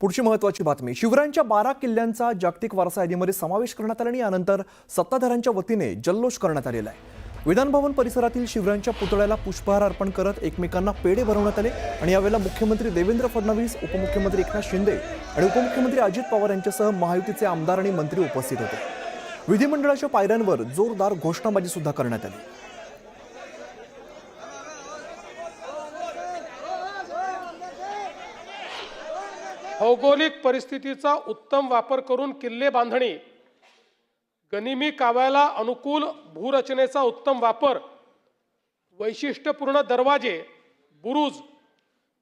पुढची महत्त्वाची बातमी, शिवरायांच्या 12 किल्ल्यांचा जागतिक वारसा यादीमध्ये समावेश करण्यात आला आणि यानंतर सत्ताधाऱ्यांच्या वतीने जल्लोष करण्यात आलेला आहे। विधानभवन परिसरातील शिवरायांच्या पुतळ्याला पुष्पहार अर्पण करत एकमेकांना पेढे भरवण्यात आले आणि यावेळेला मुख्यमंत्री देवेंद्र फडणवीस, उपमुख्यमंत्री एकनाथ शिंदे आणि उपमुख्यमंत्री अजित पवार यांच्यासह महायुतीचे आमदार आणि मंत्री उपस्थित होते। विधिमंडळाच्या पायऱ्यांवर जोरदार घोषणाबाजी सुद्धा करण्यात आली। भौगोलिक परिस्थितीचा उत्तम वापर करून किल्ले बांधणी, गनिमी काव्याला अनुकूल भूरचनेचा उत्तम वापर, वैशिष्ट्यपूर्ण दरवाजे, बुरुज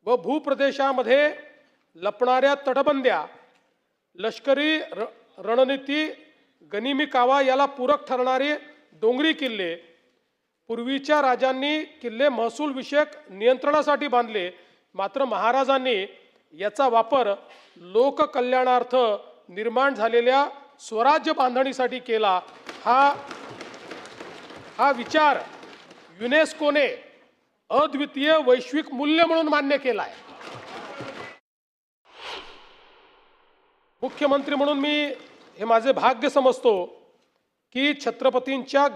व भूप्रदेशामध्ये लपणाऱ्या तटबंद्या, लष्करी रणनीती, गनिमी कावा याला पूरक ठरणारे डोंगरी किल्ले, पूर्वीच्या राजांनी किल्ले महसूल विषयक नियंत्रणासाठी बांधले, मात्र महाराजांनी याचा वापर लोककल्याणार्थ निर्माण झालेल्या स्वराज्य बांधणीसाठी केला। हा विचार युनेस्कोने अद्वितीय वैश्विक मूल्य म्हणून मान्य केला आहे। मुख्यमंत्री म्हणून मी हे माझे भाग्य समजतो की छत्रपतींच्या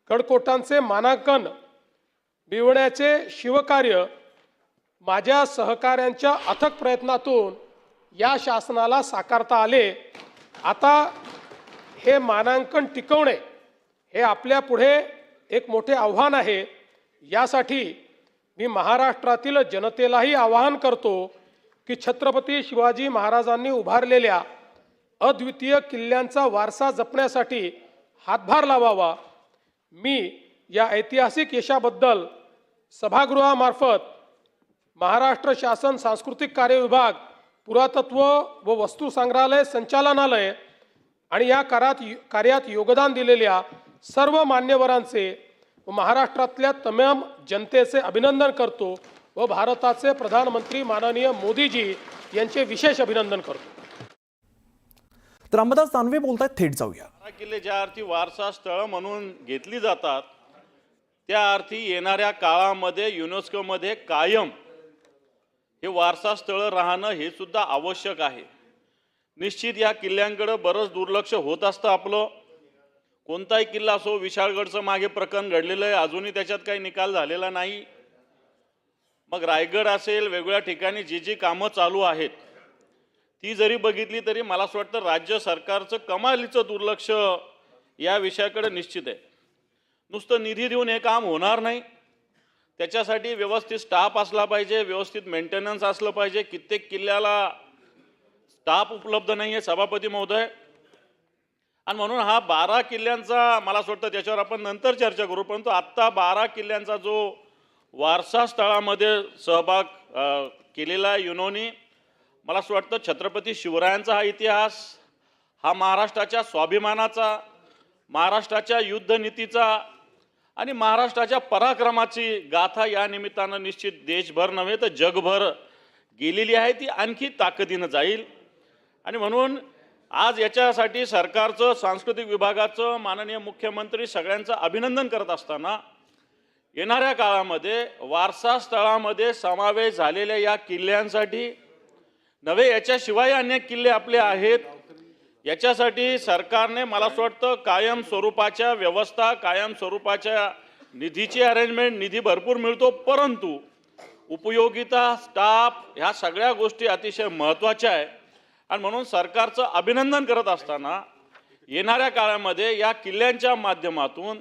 गडकोटांचे मानांकन मिळवण्याचे शिवकार्य माझ्या सहकाऱ्यांच्या अथक प्रयत्नातून या शासनाला साकारता आले। आता हे मानांकन टिकवणे हे आपल्या पुढे एक मोठे आव्हान आहे। यासाठी मी महाराष्ट्रातील जनतेलाही आवाहन करतो की छत्रपती शिवाजी महाराजांनी उभारलेल्या अद्वितीय किल्ल्यांचा वारसा जपण्यासाठी हातभार लावावा। मी या ऐतिहासिक यशाबद्दल सभागृहामार्फत महाराष्ट्र शासन सांस्कृतिक कार्य विभाग, पुरातत्व व वस्तू संग्रहालय संचालनालय आणि या कार्यात योगदान दिलेल्या सर्व मान्यवरांचे व महाराष्ट्रातल्या तमाम जनतेचे अभिनंदन करतो व भारताचे प्रधानमंत्री माननीय मोदीजी यांचे विशेष अभिनंदन करतो। तर अंबादास दानवे बोलतायत, थेट जाऊया। किल्ले ज्या अर्थी वारसा स्थळ म्हणून घेतली जातात त्या अर्थी येणाऱ्या काळामध्ये युनेस्कोमध्ये कायम हे वारसा स्थळ राहणं हे सुद्धा आवश्यक आहे। निश्चित या किल्ल्यांकडे बरंच दुर्लक्ष होत असतं आपलं। कोणताही किल्ला असो, विशाळगडचं मागे प्रकरण घडलेलं आहे, अजूनही त्याच्यात काही निकाल झालेला नाही। मग रायगड असेल, वेगवेगळ्या ठिकाणी जी कामं चालू आहेत ती जरी बघितली तरी मला असं वाटतं राज्य सरकारचं कमालीचं दुर्लक्ष या विषयाकडे निश्चित आहे। नुसतं निधी देऊन हे काम होणार नाही, त्याच्यासाठी व्यवस्थित स्टाफ असला पाहिजे, व्यवस्थित मेंटेनन्स असलं पाहिजे। कित्येक किल्ल्याला स्टाफ उपलब्ध नाही आहे सभापती महोदय, आणि म्हणून हा 12 किल्ल्यांचा मला असं वाटतं त्याच्यावर आपण नंतर चर्चा करू, परंतु आत्ता 12 किल्ल्यांचा जो वारसा स्थळामध्ये सहभाग केलेला आहे युनोनी, मला असं वाटतं छत्रपती शिवरायांचा हा इतिहास, हा महाराष्ट्राच्या स्वाभिमानाचा, महाराष्ट्राच्या युद्धनीतीचा आणि महाराष्ट्राच्या पराक्रमाची गाथा या निमित्तानं निश्चित देशभर नव्हे तर जगभर गेलेली आहे, ती आणखी ताकदीनं जाईल। आणि म्हणून आज याच्यासाठी सरकारचं, सांस्कृतिक विभागाचं, माननीय मुख्यमंत्री सगळ्यांचं अभिनंदन करत असताना येणाऱ्या काळामध्ये वारसा स्थळामध्ये समावेश झालेल्या या किल्ल्यांसाठी नव्हे, याच्याशिवाय अनेक किल्ले आपले आहेत, याच्यासाठी सरकारने मला असं वाटतं कायम स्वरूपाच्या व्यवस्था, कायम स्वरूपाच्या निधीची अरेंजमेंट, निधी भरपूर मिळतो, परंतु उपयोगिता, स्टाफ ह्या सगळ्या गोष्टी अतिशय महत्त्वाच्या आहे। आणि म्हणून सरकारचं अभिनंदन करत असताना येणाऱ्या काळामध्ये या किल्ल्यांच्या माध्यमातून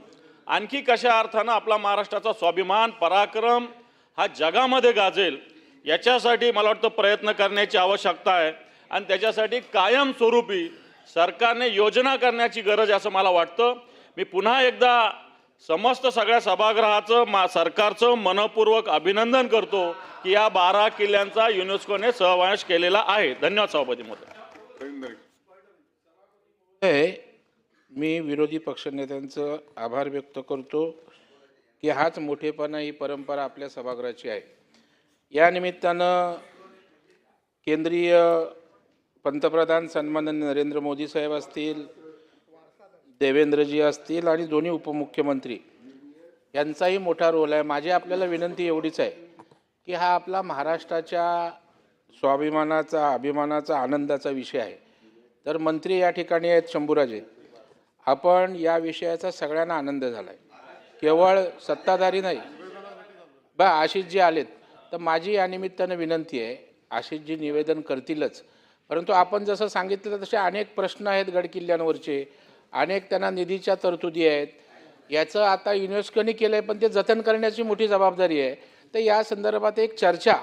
आणखी कशा अर्थानं आपला महाराष्ट्राचा स्वाभिमान, पराक्रम हा जगामध्ये गाजेल याच्यासाठी मला वाटतं प्रयत्न करण्याची आवश्यकता आहे। आणि त्याच्यासाठी कायमस्वरूपी सरकारने योजना करण्याची गरज असं मला वाटतं। मी पुन्हा एकदा समस्त सगळ्या सभागृहाचं, सरकारचं मनपूर्वक अभिनंदन करतो की या 12 किल्ल्यांचा युनेस्कोने सहवास केलेला आहे। धन्यवाद सभापती महोदय। मी विरोधी पक्षनेत्यांचं आभार व्यक्त करतो की हाच मोठेपणा, ही परंपरा आपल्या सभागृहाची आहे। या निमित्तानं केंद्रीय पंतप्रधान सन्माननीय नरेंद्र मोदी साहेब असतील, देवेंद्रजी असतील आणि दोन्ही उपमुख्यमंत्री यांचाही मोठा रोल आहे। माझी आपल्याला विनंती एवढीच आहे की हा आपला महाराष्ट्राच्या स्वाभिमानाचा, अभिमानाचा, आनंदाचा विषय आहे. तर मंत्री या ठिकाणी आहेत शंभूराजे. आपण या विषयाचा सगळ्यांना आनंद झाला आहे. केवळ सत्ताधारी नाही, आशिषजी आलेत, तर माझी या निमित्तानं विनंती आहे, आशिषजी निवेदन करतीलच, परंतु आपण जसं सांगितलं तसे अनेक प्रश्न आहेत गडकिल्ल्यांवरचे, अनेक त्यांना निधीच्या तरतुदी आहेत. याचं आता युनेस्कोने केलं आहे, पण ते जतन करण्याची मोठी जबाबदारी आहे. तर या संदर्भात एक चर्चा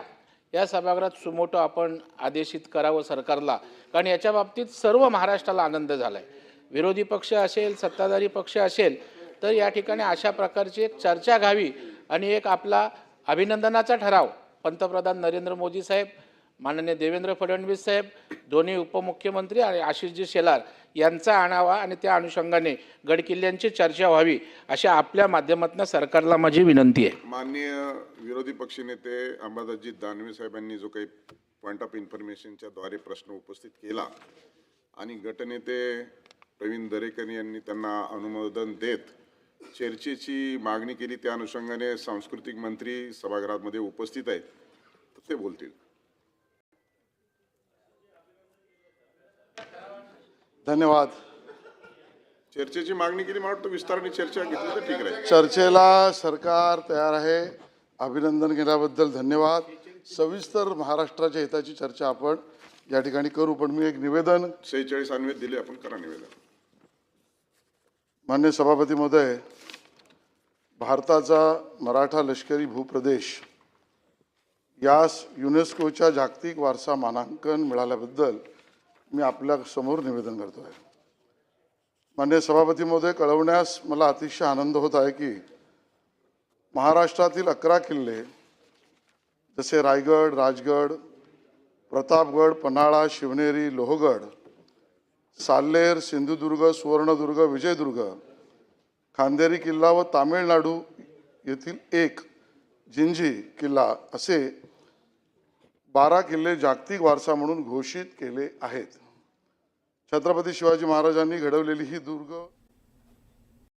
या सभागृहात सुमोटो आपण आदेशित करावं सरकारला, कारण याच्या बाबतीत सर्व महाराष्ट्राला आनंद झाला आहे. विरोधी पक्ष असेल, सत्ताधारी पक्ष असेल, तर या ठिकाणी अशा प्रकारची एक चर्चा घ्यावी आणि एक आपला अभिनंदनाचा ठराव पंतप्रधान नरेंद्र मोदी साहेब, माननीय देवेंद्र फडणवीस साहेब, दोन्ही उपमुख्यमंत्री आणि आशिषजी शेलार यांचा आणावा आणि त्या अनुषंगाने गडकिल्ल्यांची चर्चा व्हावी, अशा आपल्या माध्यमातून सरकारला माझी विनंती आहे. माननीय विरोधी पक्षनेते अंबादासजी दानवे साहेबांनी जो काही पॉईंट ऑफ इन्फॉर्मेशनच्या द्वारे प्रश्न उपस्थित केला आणि गटनेते प्रवीण दरेकर यांनी त्यांना अनुमोदन देत चर्चेची मागणी केली, त्या अनुषंगाने सांस्कृतिक मंत्री सभागृहामध्ये उपस्थित आहेत, तर ते बोलतील. धन्यवाद. चर्चेची मागणी केली, मला वाटतं विस्ताराने चर्चा घेतली तर ठीक राहील. चर्चेला सरकार तयार आहे. अभिनंदन केल्याबद्दल धन्यवाद. सविस्तर महाराष्ट्राच्या हिताची चर्चा आपण या ठिकाणी करू. पण मी एक निवेदन 46 अन्वेत दिले, आपण करा निवेदन. माननीय सभापती महोदय, भारताचा मराठा लष्करी भूप्रदेश यास युनेस्कोच्या जागतिक वारसा मानांकन मिळाल्याबद्दल मी आपल्या समोर निवेदन करतो आहे. माननीय सभापती महोदय, कळवण्यास मला अतिशय आनंद होत आहे की महाराष्ट्रातील 11 किल्ले जसे रायगड, राजगड, प्रतापगड, पन्हाळा, शिवनेरी, लोहगड, साल्लेर, सिंधुदुर्ग, सुवर्णदुर्ग, विजयदुर्ग, खांदेरी किल्ला व तामिळनाडू येथील एक जिंजी किल्ला असे 12 किल्ले जागतिक वारसा म्हणून घोषित केले आहेत. छत्रपती शिवाजी महाराजांनी घडवलेली ही दुर्ग